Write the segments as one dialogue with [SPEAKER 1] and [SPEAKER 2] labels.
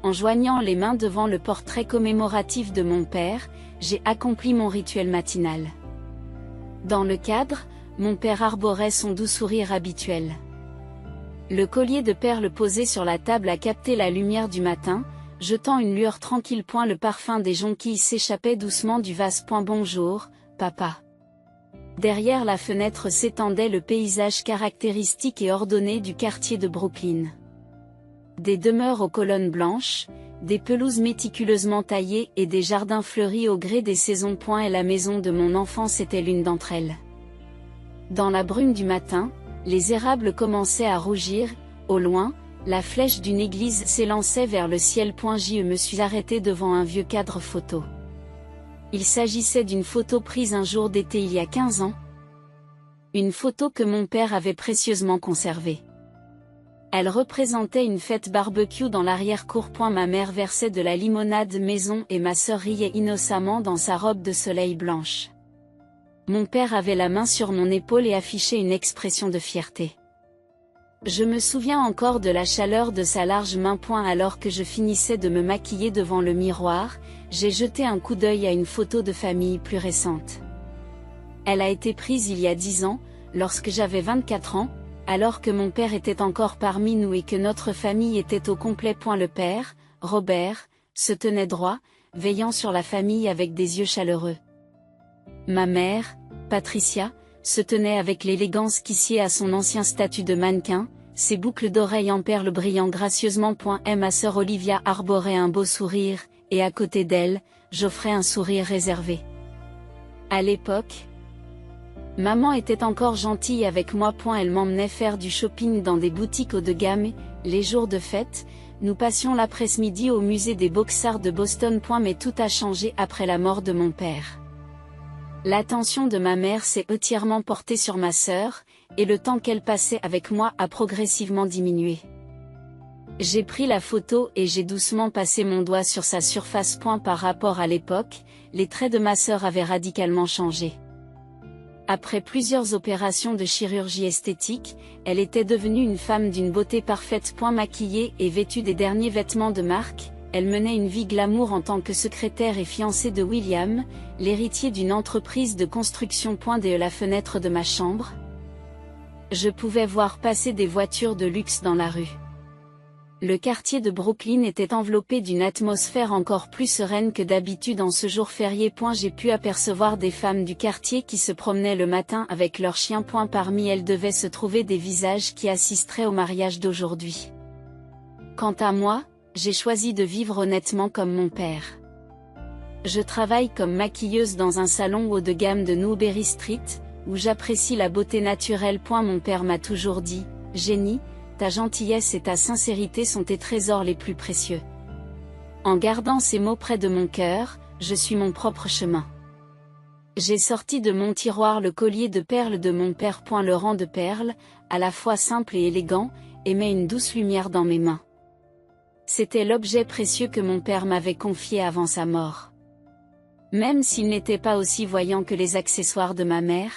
[SPEAKER 1] En joignant les mains devant le portrait commémoratif de mon père, j'ai accompli mon rituel matinal. Dans le cadre, mon père arborait son doux sourire habituel. Le collier de perles posé sur la table a capté la lumière du matin, jetant une lueur tranquille. Le parfum des jonquilles s'échappait doucement du vase. Bonjour, papa. Derrière la fenêtre s'étendait le paysage caractéristique et ordonné du quartier de Brooklyn. Des demeures aux colonnes blanches, des pelouses méticuleusement taillées et des jardins fleuris au gré des saisons. Et la maison de mon enfance était l'une d'entre elles. Dans la brume du matin, les érables commençaient à rougir, au loin, la flèche d'une église s'élançait vers le ciel. Je me suis arrêté devant un vieux cadre photo. Il s'agissait d'une photo prise un jour d'été il y a 15 ans. Une photo que mon père avait précieusement conservée. Elle représentait une fête barbecue dans l'arrière-cour. Ma mère versait de la limonade maison et ma sœur riait innocemment dans sa robe de soleil blanche. Mon père avait la main sur mon épaule et affichait une expression de fierté. Je me souviens encore de la chaleur de sa large main. Alors que je finissais de me maquiller devant le miroir, j'ai jeté un coup d'œil à une photo de famille plus récente. Elle a été prise il y a 10 ans, lorsque j'avais 24 ans, alors que mon père était encore parmi nous et que notre famille était au complet. Le père, Robert, se tenait droit, veillant sur la famille avec des yeux chaleureux. Ma mère, Patricia, se tenait avec l'élégance qui sied à son ancien statut de mannequin, ses boucles d'oreilles en perles brillant gracieusement. Et ma sœur Olivia arborait un beau sourire, et à côté d'elle, j'offrais un sourire réservé. À l'époque, maman était encore gentille avec moi. Elle m'emmenait faire du shopping dans des boutiques haut de gamme. Les jours de fête, nous passions l'après-midi au musée des Beaux-Arts de Boston. Mais tout a changé après la mort de mon père. L'attention de ma mère s'est entièrement portée sur ma sœur, et le temps qu'elle passait avec moi a progressivement diminué. J'ai pris la photo et j'ai doucement passé mon doigt sur sa surface. Par rapport à l'époque, les traits de ma sœur avaient radicalement changé. Après plusieurs opérations de chirurgie esthétique, elle était devenue une femme d'une beauté parfaite. Maquillée et vêtue des derniers vêtements de marque, elle menait une vie glamour en tant que secrétaire et fiancée de William, l'héritier d'une entreprise de construction. De la fenêtre de ma chambre, je pouvais voir passer des voitures de luxe dans la rue. Le quartier de Brooklyn était enveloppé d'une atmosphère encore plus sereine que d'habitude en ce jour férié. J'ai pu apercevoir des femmes du quartier qui se promenaient le matin avec leurs chiens. Parmi elles devaient se trouver des visages qui assisteraient au mariage d'aujourd'hui. Quant à moi, j'ai choisi de vivre honnêtement comme mon père. Je travaille comme maquilleuse dans un salon haut de gamme de Newberry Street, où j'apprécie la beauté naturelle. Mon père m'a toujours dit, « Jenny, ta gentillesse et ta sincérité sont tes trésors les plus précieux. » En gardant ces mots près de mon cœur, je suis mon propre chemin. J'ai sorti de mon tiroir le collier de perles de mon père. Le rang de perles, à la fois simple et élégant, émet une douce lumière dans mes mains. C'était l'objet précieux que mon père m'avait confié avant sa mort. Même s'il n'était pas aussi voyant que les accessoires de ma mère,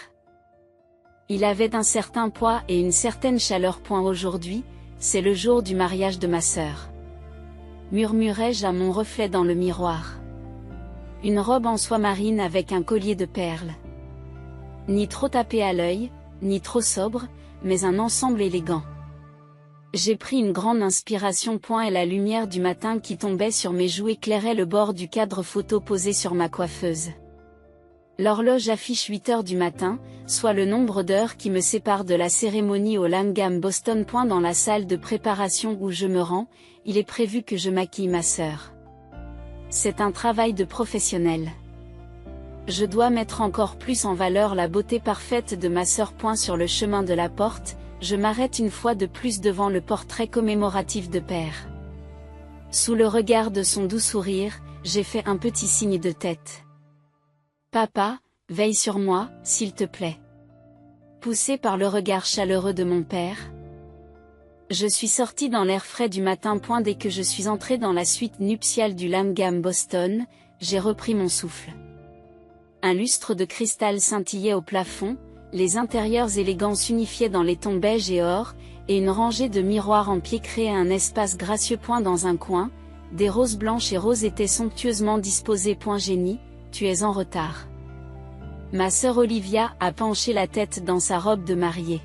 [SPEAKER 1] il avait un certain poids et une certaine chaleur. Aujourd'hui, c'est le jour du mariage de ma sœur. Murmurai-je à mon reflet dans le miroir. Une robe en soie marine avec un collier de perles. Ni trop tapé à l'œil, ni trop sobre, mais un ensemble élégant. J'ai pris une grande inspiration. Et la lumière du matin qui tombait sur mes joues éclairait le bord du cadre photo posé sur ma coiffeuse. L'horloge affiche 8 heures du matin, soit le nombre d'heures qui me séparent de la cérémonie au Langham Boston. Dans la salle de préparation où je me rends, il est prévu que je maquille ma sœur. C'est un travail de professionnel. Je dois mettre encore plus en valeur la beauté parfaite de ma sœur. Sur le chemin de la porte, je m'arrête une fois de plus devant le portrait commémoratif de père. Sous le regard de son doux sourire, j'ai fait un petit signe de tête. Papa, veille sur moi, s'il te plaît. Poussé par le regard chaleureux de mon père, je suis sorti dans l'air frais du matin. Dès que je suis entré dans la suite nuptiale du Langham Boston, j'ai repris mon souffle. Un lustre de cristal scintillait au plafond, les intérieurs élégants s'unifiaient dans les tons beige et or, et une rangée de miroirs en pied créait un espace gracieux. Dans un coin, des roses blanches et roses étaient somptueusement disposées. Génie, tu es en retard. Ma sœur Olivia a penché la tête dans sa robe de mariée.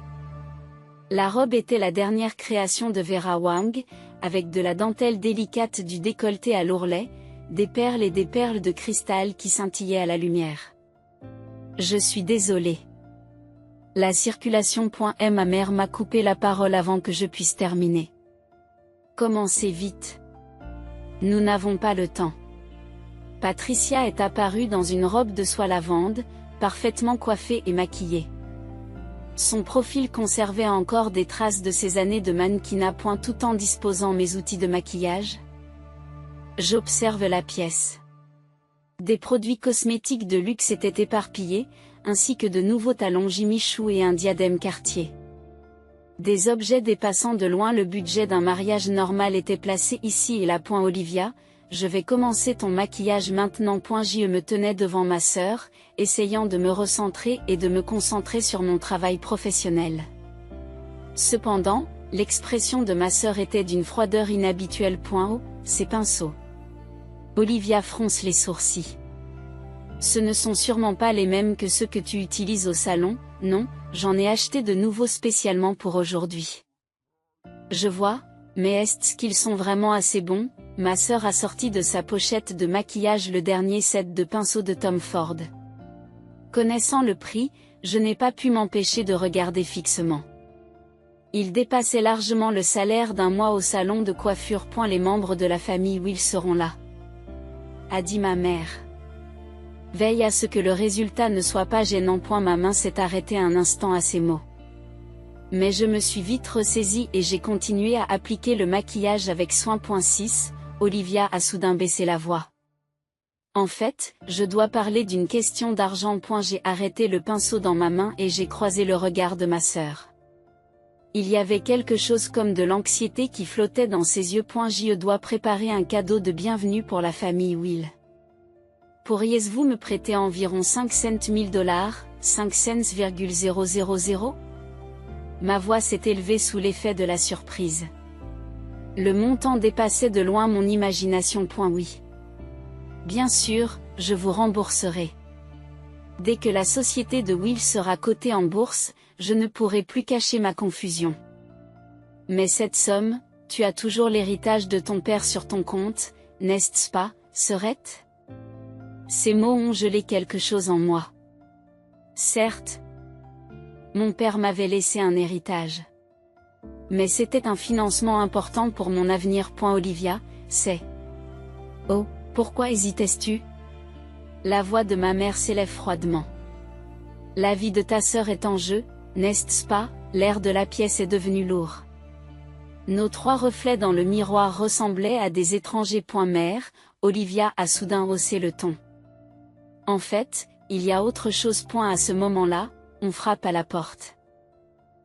[SPEAKER 1] La robe était la dernière création de Vera Wang, avec de la dentelle délicate du décolleté à l'ourlet, des perles et des perles de cristal qui scintillaient à la lumière. Je suis désolée. La circulation. Ma mère m'a coupé la parole avant que je puisse terminer. Commencez vite. Nous n'avons pas le temps. Patricia est apparue dans une robe de soie lavande, parfaitement coiffée et maquillée. Son profil conservait encore des traces de ses années de mannequinat. Tout en disposant mes outils de maquillage. J'observe la pièce. Des produits cosmétiques de luxe étaient éparpillés, ainsi que de nouveaux talons Jimmy Choo et un diadème Cartier. Des objets dépassant de loin le budget d'un mariage normal étaient placés ici et là. Olivia, je vais commencer ton maquillage maintenant. Je me tenais devant ma sœur, essayant de me recentrer et de me concentrer sur mon travail professionnel. Cependant, l'expression de ma sœur était d'une froideur inhabituelle. Ses pinceaux. Olivia fronce les sourcils. Ce ne sont sûrement pas les mêmes que ceux que tu utilises au salon. Non, j'en ai acheté de nouveaux spécialement pour aujourd'hui. Je vois, mais est-ce qu'ils sont vraiment assez bons? Ma sœur a sorti de sa pochette de maquillage le dernier set de pinceaux de Tom Ford. Connaissant le prix, je n'ai pas pu m'empêcher de regarder fixement. Il dépassait largement le salaire d'un mois au salon de coiffure. Les membres de la famille Will seront là, a dit ma mère. Veille à ce que le résultat ne soit pas gênant. Ma main s'est arrêtée un instant à ces mots. Mais je me suis vite ressaisie et j'ai continué à appliquer le maquillage avec soin. 6. Olivia a soudain baissé la voix. En fait, je dois parler d'une question d'argent. J'ai arrêté le pinceau dans ma main et j'ai croisé le regard de ma sœur. Il y avait quelque chose comme de l'anxiété qui flottait dans ses yeux. Je dois préparer un cadeau de bienvenue pour la famille Will. Pourriez-vous me prêter environ 5 cents $, 5 cents,000? Ma voix s'est élevée sous l'effet de la surprise. Le montant dépassait de loin mon imagination. Oui. Bien sûr, je vous rembourserai. Dès que la société de Will sera cotée en bourse, je ne pourrai plus cacher ma confusion. Mais cette somme, tu as toujours l'héritage de ton père sur ton compte, n'est-ce pas, sœurette? Ces mots ont gelé quelque chose en moi. Certes, mon père m'avait laissé un héritage. Mais c'était un financement important pour mon avenir. Olivia, c'est... Oh, pourquoi hésitais-tu? La voix de ma mère s'élève froidement. La vie de ta sœur est en jeu, n'est-ce pas? L'air de la pièce est devenu lourd. Nos 3 reflets dans le miroir ressemblaient à des étrangers. Mère, Olivia a soudain haussé le ton. En fait, il y a autre chose. À ce moment-là, on frappe à la porte.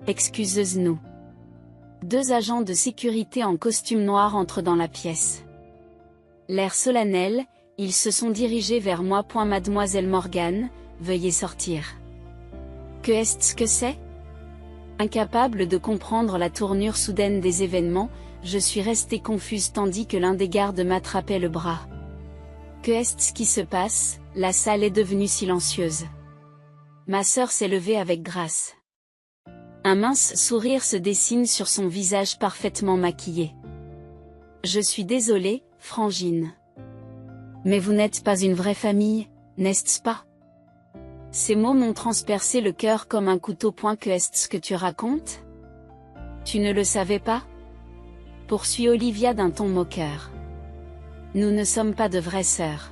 [SPEAKER 1] Excusez-nous. 2 agents de sécurité en costume noir entrent dans la pièce. L'air solennel, ils se sont dirigés vers moi. Mademoiselle Morgan, veuillez sortir. Que est-ce que c'est? Incapable de comprendre la tournure soudaine des événements, je suis restée confuse tandis que l'un des gardes m'attrapait le bras. Que est-ce qui se passe? La salle est devenue silencieuse. Ma sœur s'est levée avec grâce. Un mince sourire se dessine sur son visage parfaitement maquillé. Je suis désolée, Frangine. Mais vous n'êtes pas une vraie famille, n'est-ce pas? Ces mots m'ont transpercé le cœur comme un couteau. Que est-ce que tu racontes? Tu ne le savais pas? Poursuit Olivia d'un ton moqueur. Nous ne sommes pas de vraies sœurs.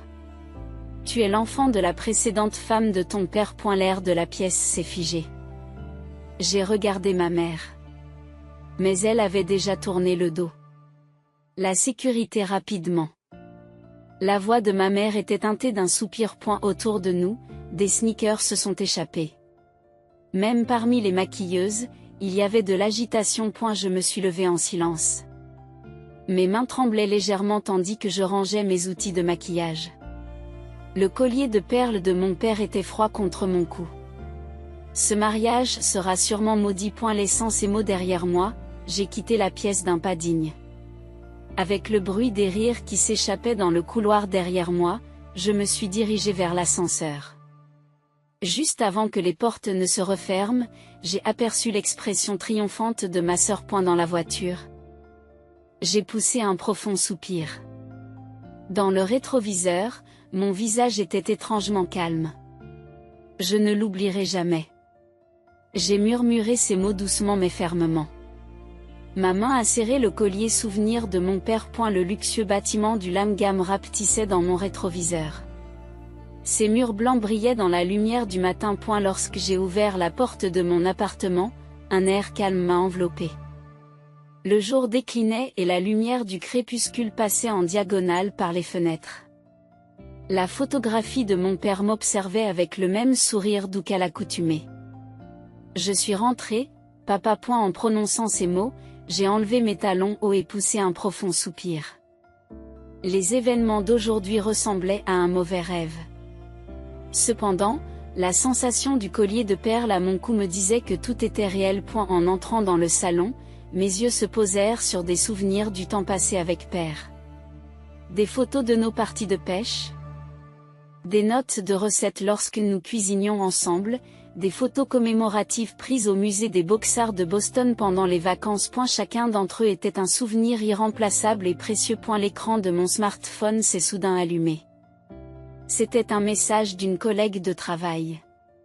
[SPEAKER 1] Tu es l'enfant de la précédente femme de ton père. L'air de la pièce s'est figé. J'ai regardé ma mère. Mais elle avait déjà tourné le dos. La sécurité rapidement. La voix de ma mère était teintée d'un soupir. Autour de nous, des sneakers se sont échappés. Même parmi les maquilleuses, il y avait de l'agitation. Je me suis levée en silence. Mes mains tremblaient légèrement tandis que je rangeais mes outils de maquillage. Le collier de perles de mon père était froid contre mon cou. Ce mariage sera sûrement maudit. Laissant ces mots derrière moi, j'ai quitté la pièce d'un pas digne. Avec le bruit des rires qui s'échappaient dans le couloir derrière moi, je me suis dirigée vers l'ascenseur. Juste avant que les portes ne se referment, j'ai aperçu l'expression triomphante de ma sœur dans la voiture. J'ai poussé un profond soupir. Dans le rétroviseur, mon visage était étrangement calme. Je ne l'oublierai jamais. J'ai murmuré ces mots doucement mais fermement. Ma main a serré le collier souvenir de mon père. Le luxueux bâtiment du Lamgam rapetissait dans mon rétroviseur. Ses murs blancs brillaient dans la lumière du matin. Lorsque j'ai ouvert la porte de mon appartement, un air calme m'a enveloppé. Le jour déclinait et la lumière du crépuscule passait en diagonale par les fenêtres. La photographie de mon père m'observait avec le même sourire doux qu'à l'accoutumée. Je suis rentrée, papa. En prononçant ces mots, j'ai enlevé mes talons hauts et poussé un profond soupir. Les événements d'aujourd'hui ressemblaient à un mauvais rêve. Cependant, la sensation du collier de perles à mon cou me disait que tout était réel. En entrant dans le salon, mes yeux se posèrent sur des souvenirs du temps passé avec père. Des photos de nos parties de pêche, des notes de recettes lorsque nous cuisinions ensemble, des photos commémoratives prises au musée des Beaux-Arts de Boston pendant les vacances. Chacun d'entre eux était un souvenir irremplaçable et précieux. L'écran de mon smartphone s'est soudain allumé. C'était un message d'une collègue de travail.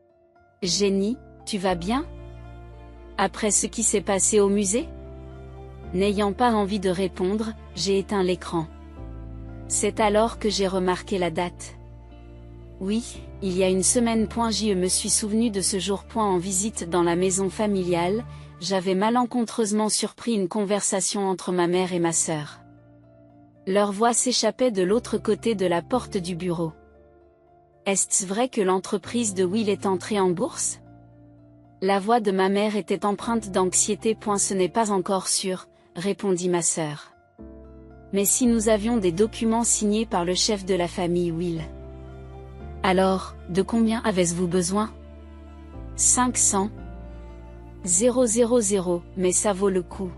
[SPEAKER 1] « Jenny, tu vas bien? Après ce qui s'est passé au musée ?» N'ayant pas envie de répondre, j'ai éteint l'écran. C'est alors que j'ai remarqué la date. Oui, il y a une semaine. Je me suis souvenu de ce jour. En visite dans la maison familiale, j'avais malencontreusement surpris une conversation entre ma mère et ma sœur. Leur voix s'échappait de l'autre côté de la porte du bureau. Est-ce vrai que l'entreprise de Will est entrée en bourse? La voix de ma mère était empreinte d'anxiété. Ce n'est pas encore sûr, répondit ma sœur. Mais si nous avions des documents signés par le chef de la famille Will. Alors, de combien avez-vous besoin? 500 000, mais ça vaut le coup.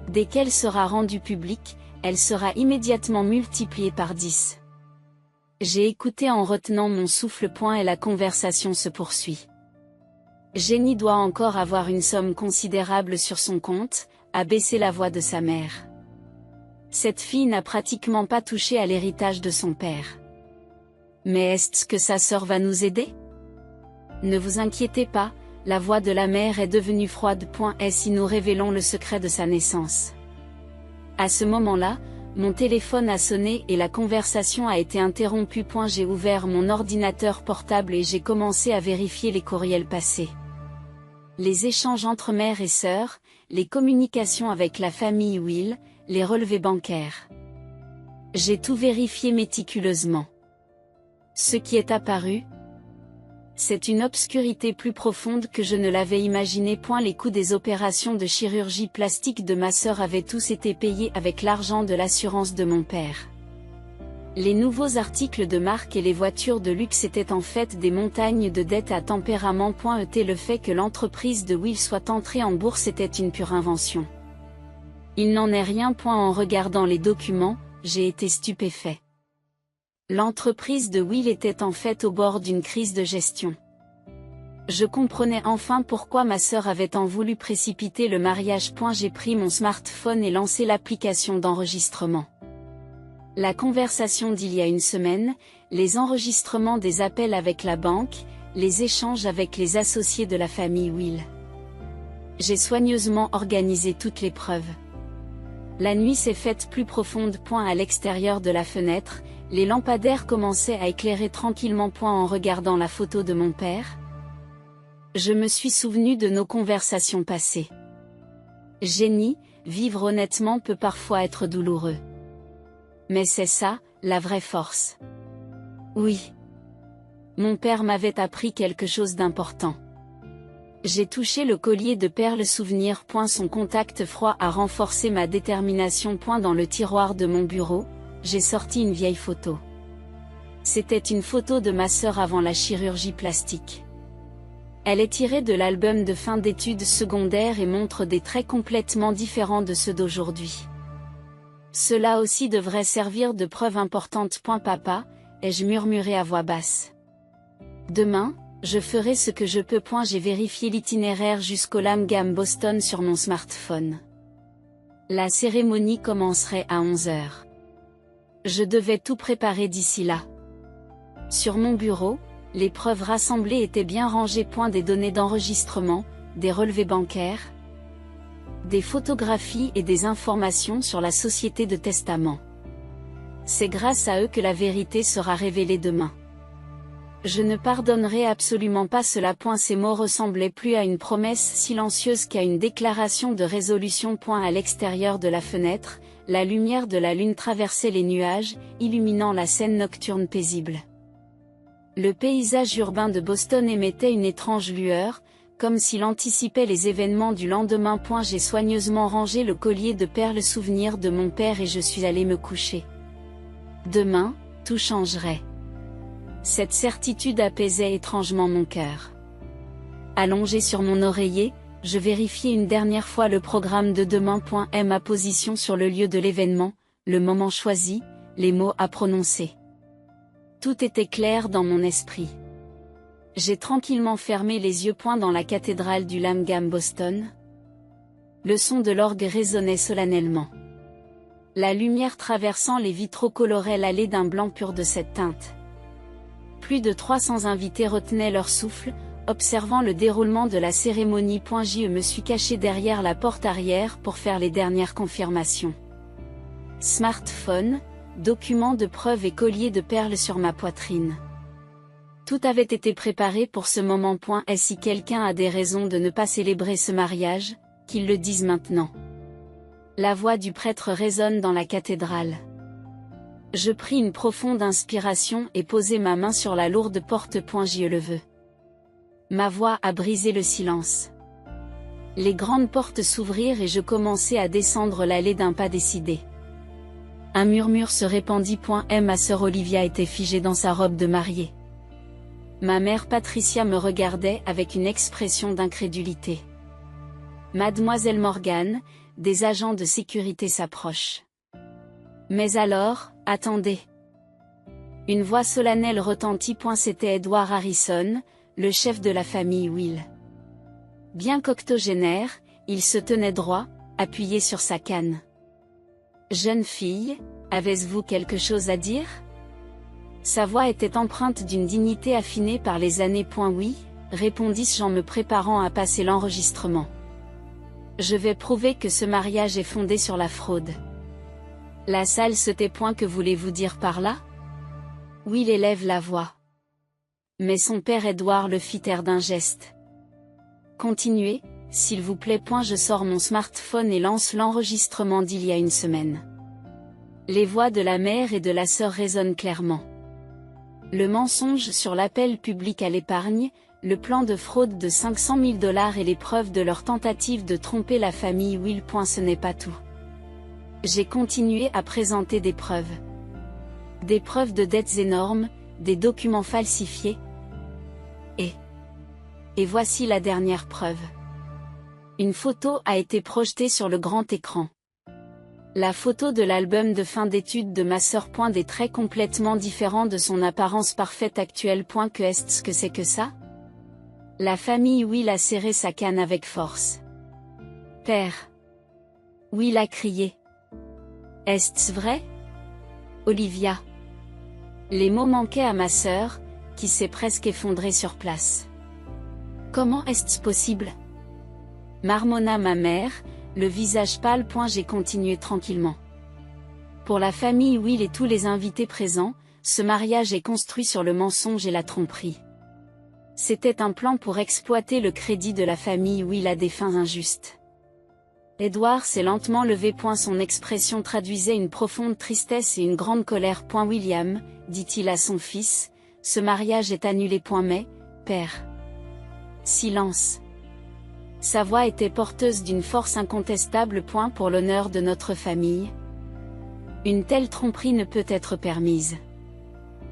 [SPEAKER 1] Dès qu'elle sera rendue publique, elle sera immédiatement multipliée par 10. J'ai écouté en retenant mon souffle. Et la conversation se poursuit. Jenny doit encore avoir une somme considérable sur son compte, a baissé la voix de sa mère. Cette fille n'a pratiquement pas touché à l'héritage de son père. Mais est-ce que sa sœur va nous aider? Ne vous inquiétez pas, la voix de la mère est devenue froide. Et si nous révélons le secret de sa naissance? À ce moment-là, mon téléphone a sonné et la conversation a été interrompue. J'ai ouvert mon ordinateur portable et j'ai commencé à vérifier les courriels passés. Les échanges entre mère et sœur, les communications avec la famille Will, les relevés bancaires. J'ai tout vérifié méticuleusement. Ce qui est apparu, c'est une obscurité plus profonde que je ne l'avais imaginé. Les coûts des opérations de chirurgie plastique de ma sœur avaient tous été payés avec l'argent de l'assurance de mon père. Les nouveaux articles de marque et les voitures de luxe étaient en fait des montagnes de dettes à tempérament. Le fait que l'entreprise de Will soit entrée en bourse était une pure invention. Il n'en est rien. En regardant les documents, j'ai été stupéfait. L'entreprise de Will était en fait au bord d'une crise de gestion. Je comprenais enfin pourquoi ma sœur avait tant voulu précipiter le mariage. J'ai pris mon smartphone et lancé l'application d'enregistrement. La conversation d'il y a une semaine, les enregistrements des appels avec la banque, les échanges avec les associés de la famille Will. J'ai soigneusement organisé toutes les preuves. La nuit s'est faite plus profonde. À l'extérieur de la fenêtre, les lampadaires commençaient à éclairer tranquillement. En regardant la photo de mon père, je me suis souvenu de nos conversations passées. Jenny, vivre honnêtement peut parfois être douloureux. Mais c'est ça, la vraie force. Oui. Mon père m'avait appris quelque chose d'important. J'ai touché le collier de perles souvenir. Son contact froid a renforcé ma détermination. Dans le tiroir de mon bureau, j'ai sorti une vieille photo. C'était une photo de ma sœur avant la chirurgie plastique. Elle est tirée de l'album de fin d'études secondaires et montre des traits complètement différents de ceux d'aujourd'hui. Cela aussi devrait servir de preuve importante. Papa, ai-je murmuré à voix basse. Demain, je ferai ce que je peux. J'ai vérifié l'itinéraire jusqu'au Lamgam Boston sur mon smartphone. La cérémonie commencerait à 11h. Je devais tout préparer d'ici là. Sur mon bureau, les preuves rassemblées étaient bien rangées. Des données d'enregistrement, des relevés bancaires, des photographies et des informations sur la société de testament. C'est grâce à eux que la vérité sera révélée demain. Je ne pardonnerai absolument pas cela. Ces mots ressemblaient plus à une promesse silencieuse qu'à une déclaration de résolution. À l'extérieur de la fenêtre, la lumière de la lune traversait les nuages, illuminant la scène nocturne paisible. Le paysage urbain de Boston émettait une étrange lueur, comme s'il anticipait les événements du lendemain. J'ai soigneusement rangé le collier de perles souvenir de mon père et je suis allé me coucher. Demain, tout changerait. Cette certitude apaisait étrangement mon cœur. Allongé sur mon oreiller, je vérifiai une dernière fois le programme de demain. Ma position sur le lieu de l'événement, le moment choisi, les mots à prononcer. Tout était clair dans mon esprit. J'ai tranquillement fermé les yeux. Dans la cathédrale du Lamgam Boston, le son de l'orgue résonnait solennellement. La lumière traversant les vitraux colorait l'allée d'un blanc pur de cette teinte. Plus de 300 invités retenaient leur souffle, observant le déroulement de la cérémonie. Je me suis caché derrière la porte arrière pour faire les dernières confirmations. Smartphone, documents de preuve et collier de perles sur ma poitrine. Tout avait été préparé pour ce moment. Et si quelqu'un a des raisons de ne pas célébrer ce mariage, qu'il le dise maintenant. La voix du prêtre résonne dans la cathédrale. Je pris une profonde inspiration et posai ma main sur la lourde porte. Je le veux. Ma voix a brisé le silence. Les grandes portes s'ouvrirent et je commençai à descendre l'allée d'un pas décidé. Un murmure se répandit. Ma sœur Olivia était figée dans sa robe de mariée. Ma mère Patricia me regardait avec une expression d'incrédulité. Mademoiselle Morgan, des agents de sécurité s'approchent. Mais alors, attendez. Une voix solennelle retentit. C'était Edward Harrison, le chef de la famille Will. Bien qu'octogénaire, il se tenait droit, appuyé sur sa canne. Jeune fille, avez-vous quelque chose à dire? Sa voix était empreinte d'une dignité affinée par les années. Oui, répondis-je en me préparant à passer l'enregistrement. Je vais prouver que ce mariage est fondé sur la fraude. La salle se tait. Que voulez-vous dire par là? Will élève la voix. Mais son père Edward le fit taire d'un geste. Continuez, s'il vous plaît. Je sors mon smartphone et lance l'enregistrement d'il y a une semaine. Les voix de la mère et de la sœur résonnent clairement. Le mensonge sur l'appel public à l'épargne, le plan de fraude de 500 000 $ et les preuves de leur tentative de tromper la famille Will. Ce n'est pas tout. J'ai continué à présenter des preuves. Des preuves de dettes énormes, des documents falsifiés. Et voici la dernière preuve. Une photo a été projetée sur le grand écran. La photo de l'album de fin d'études de ma sœur. Des traits complètement différents de son apparence parfaite actuelle. Qu'est-ce que c'est que ça? La famille Will a serré sa canne avec force. Père. Will a crié. Est-ce vrai? Olivia. Les mots manquaient à ma sœur, qui s'est presque effondrée sur place. Comment est-ce possible? Marmonna ma mère, le visage pâle. J'ai continué tranquillement. Pour la famille Will et tous les invités présents, ce mariage est construit sur le mensonge et la tromperie. C'était un plan pour exploiter le crédit de la famille Will à des fins injustes. Edward s'est lentement levé. Son expression traduisait une profonde tristesse et une grande colère. William, dit-il à son fils, ce mariage est annulé. Mais, père. Silence. Sa voix était porteuse d'une force incontestable. Pour l'honneur de notre famille. Une telle tromperie ne peut être permise.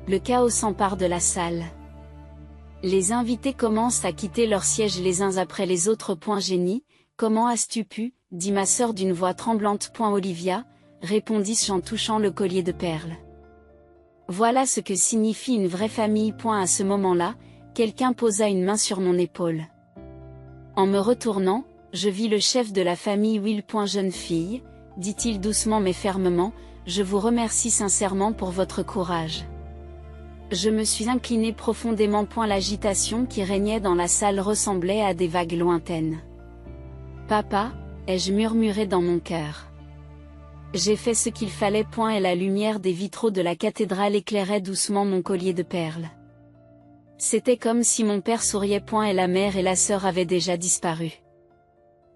[SPEAKER 1] Le chaos s'empare de la salle. Les invités commencent à quitter leurs sièges les uns après les autres. Génie, comment as-tu pu, dit ma sœur d'une voix tremblante. Olivia, répondis-je en touchant le collier de perles. Voilà ce que signifie une vraie famille. À ce moment-là, quelqu'un posa une main sur mon épaule. En me retournant, je vis le chef de la famille Will. Jeune fille, dit-il doucement mais fermement, je vous remercie sincèrement pour votre courage. Je me suis incliné profondément. L'agitation qui régnait dans la salle ressemblait à des vagues lointaines. Papa, ai-je murmuré dans mon cœur. J'ai fait ce qu'il fallait. Et la lumière des vitraux de la cathédrale éclairait doucement mon collier de perles. C'était comme si mon père souriait. Et la mère et la sœur avaient déjà disparu.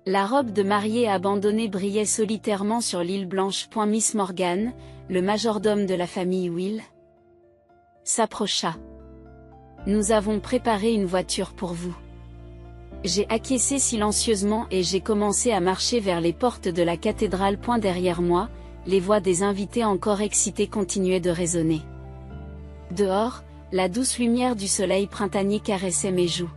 [SPEAKER 1] La robe de mariée abandonnée brillait solitairement sur l'île blanche. Miss Morgan, le majordome de la famille Will, s'approcha. Nous avons préparé une voiture pour vous. J'ai acquiescé silencieusement et j'ai commencé à marcher vers les portes de la cathédrale. Derrière moi, les voix des invités encore excités continuaient de résonner. Dehors, la douce lumière du soleil printanier caressait mes joues.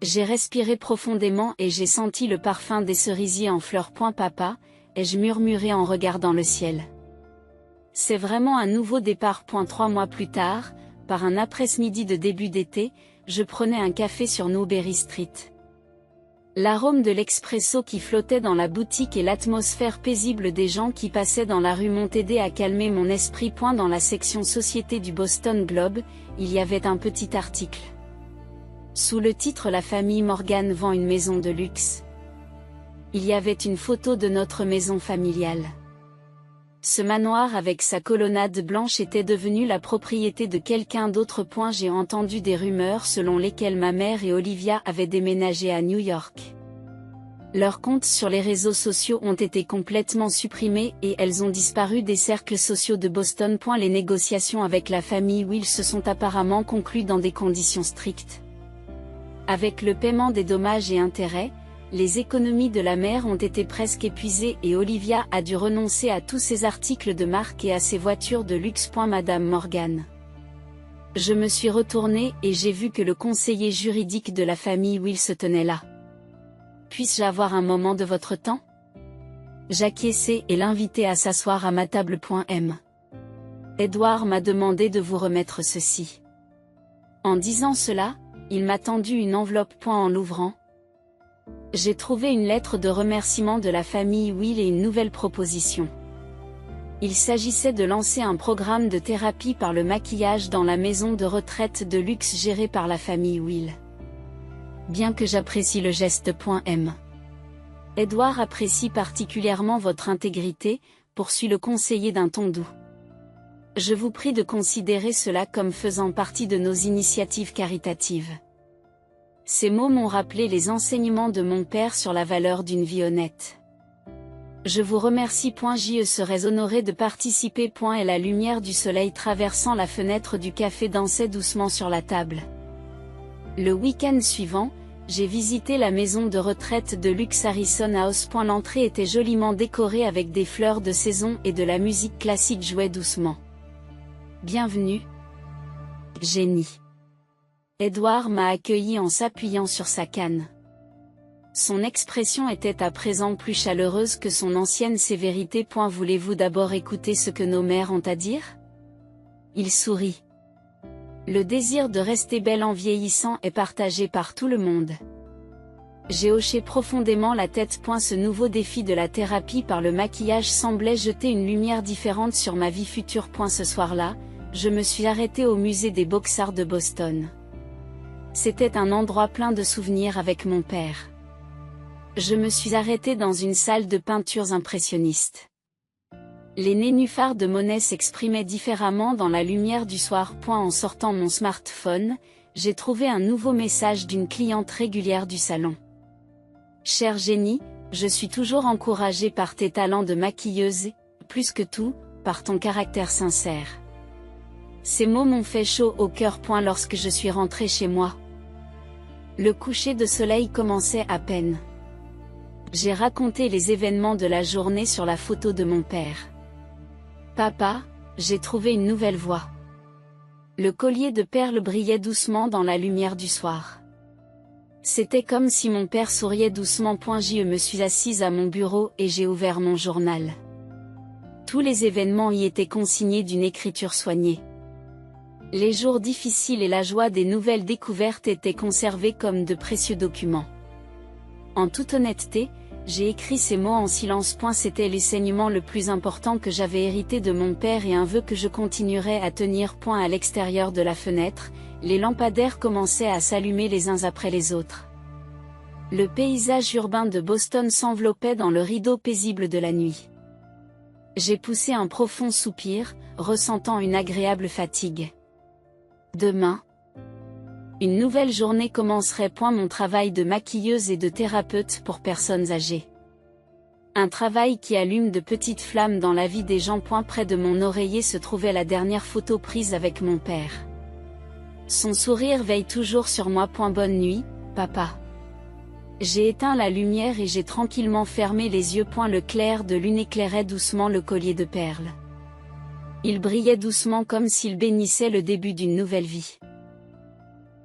[SPEAKER 1] J'ai respiré profondément et j'ai senti le parfum des cerisiers en fleurs. Papa, ai-je murmuré en regardant le ciel. C'est vraiment un nouveau départ. 3 mois plus tard, par un après-midi de début d'été, je prenais un café sur Newberry Street. L'arôme de l'expresso qui flottait dans la boutique et l'atmosphère paisible des gens qui passaient dans la rue m'ont aidé à calmer mon esprit. Dans la section société du Boston Globe, il y avait un petit article. Sous le titre La famille Morgan vend une maison de luxe. Il y avait une photo de notre maison familiale. Ce manoir avec sa colonnade blanche était devenu la propriété de quelqu'un d'autre. J'ai entendu des rumeurs selon lesquelles ma mère et Olivia avaient déménagé à New York. Leurs comptes sur les réseaux sociaux ont été complètement supprimés et elles ont disparu des cercles sociaux de Boston. Les négociations avec la famille Will se sont apparemment conclues dans des conditions strictes. Avec le paiement des dommages et intérêts, les économies de la mère ont été presque épuisées et Olivia a dû renoncer à tous ses articles de marque et à ses voitures de luxe. Madame Morgan. Je me suis retournée et j'ai vu que le conseiller juridique de la famille Will se tenait là. Puis-je avoir un moment de votre temps? J'acquiesçai et l'invitai à s'asseoir à ma table. Edward m'a demandé de vous remettre ceci. En disant cela, il m'a tendu une enveloppe. En l'ouvrant, j'ai trouvé une lettre de remerciement de la famille Will et une nouvelle proposition. Il s'agissait de lancer un programme de thérapie par le maquillage dans la maison de retraite de luxe gérée par la famille Will. Bien que j'apprécie le geste. Edward apprécie particulièrement votre intégrité, poursuit le conseiller d'un ton doux. Je vous prie de considérer cela comme faisant partie de nos initiatives caritatives. Ces mots m'ont rappelé les enseignements de mon père sur la valeur d'une vie honnête. Je vous remercie. Je serais honoré de participer. Et la lumière du soleil traversant la fenêtre du café dansait doucement sur la table. Le week-end suivant, j'ai visité la maison de retraite de luxe Harrison House. L'entrée était joliment décorée avec des fleurs de saison et de la musique classique jouait doucement. Bienvenue, Jenny. Edward m'a accueilli en s'appuyant sur sa canne. Son expression était à présent plus chaleureuse que son ancienne sévérité. Voulez-vous d'abord écouter ce que nos mères ont à dire? Il sourit. Le désir de rester belle en vieillissant est partagé par tout le monde. J'ai hoché profondément la tête. Ce nouveau défi de la thérapie par le maquillage semblait jeter une lumière différente sur ma vie future. Ce soir-là, je me suis arrêtée au musée des Beaux-Arts de Boston. C'était un endroit plein de souvenirs avec mon père. Je me suis arrêtée dans une salle de peintures impressionnistes. Les nénuphars de Monet s'exprimaient différemment dans la lumière du soir. En sortant mon smartphone, j'ai trouvé un nouveau message d'une cliente régulière du salon. Chère Jenny, je suis toujours encouragée par tes talents de maquilleuse et, plus que tout, par ton caractère sincère. Ces mots m'ont fait chaud au cœur. Lorsque je suis rentrée chez moi, le coucher de soleil commençait à peine. J'ai raconté les événements de la journée sur la photo de mon père. Papa, j'ai trouvé une nouvelle voie. Le collier de perles brillait doucement dans la lumière du soir. C'était comme si mon père souriait doucement. Je me suis assise à mon bureau et j'ai ouvert mon journal. Tous les événements y étaient consignés d'une écriture soignée. Les jours difficiles et la joie des nouvelles découvertes étaient conservés comme de précieux documents. En toute honnêteté, j'ai écrit ces mots en silence. C'était l'enseignement le plus important que j'avais hérité de mon père et un vœu que je continuerais à tenir. À l'extérieur de la fenêtre, les lampadaires commençaient à s'allumer les uns après les autres. Le paysage urbain de Boston s'enveloppait dans le rideau paisible de la nuit. J'ai poussé un profond soupir, ressentant une agréable fatigue. Demain, une nouvelle journée commencerait. Mon travail de maquilleuse et de thérapeute pour personnes âgées. Un travail qui allume de petites flammes dans la vie des gens. Près de mon oreiller se trouvait la dernière photo prise avec mon père. Son sourire veille toujours sur moi. Bonne nuit, papa. J'ai éteint la lumière et j'ai tranquillement fermé les yeux. Le clair de lune éclairait doucement le collier de perles. Il brillait doucement comme s'il bénissait le début d'une nouvelle vie.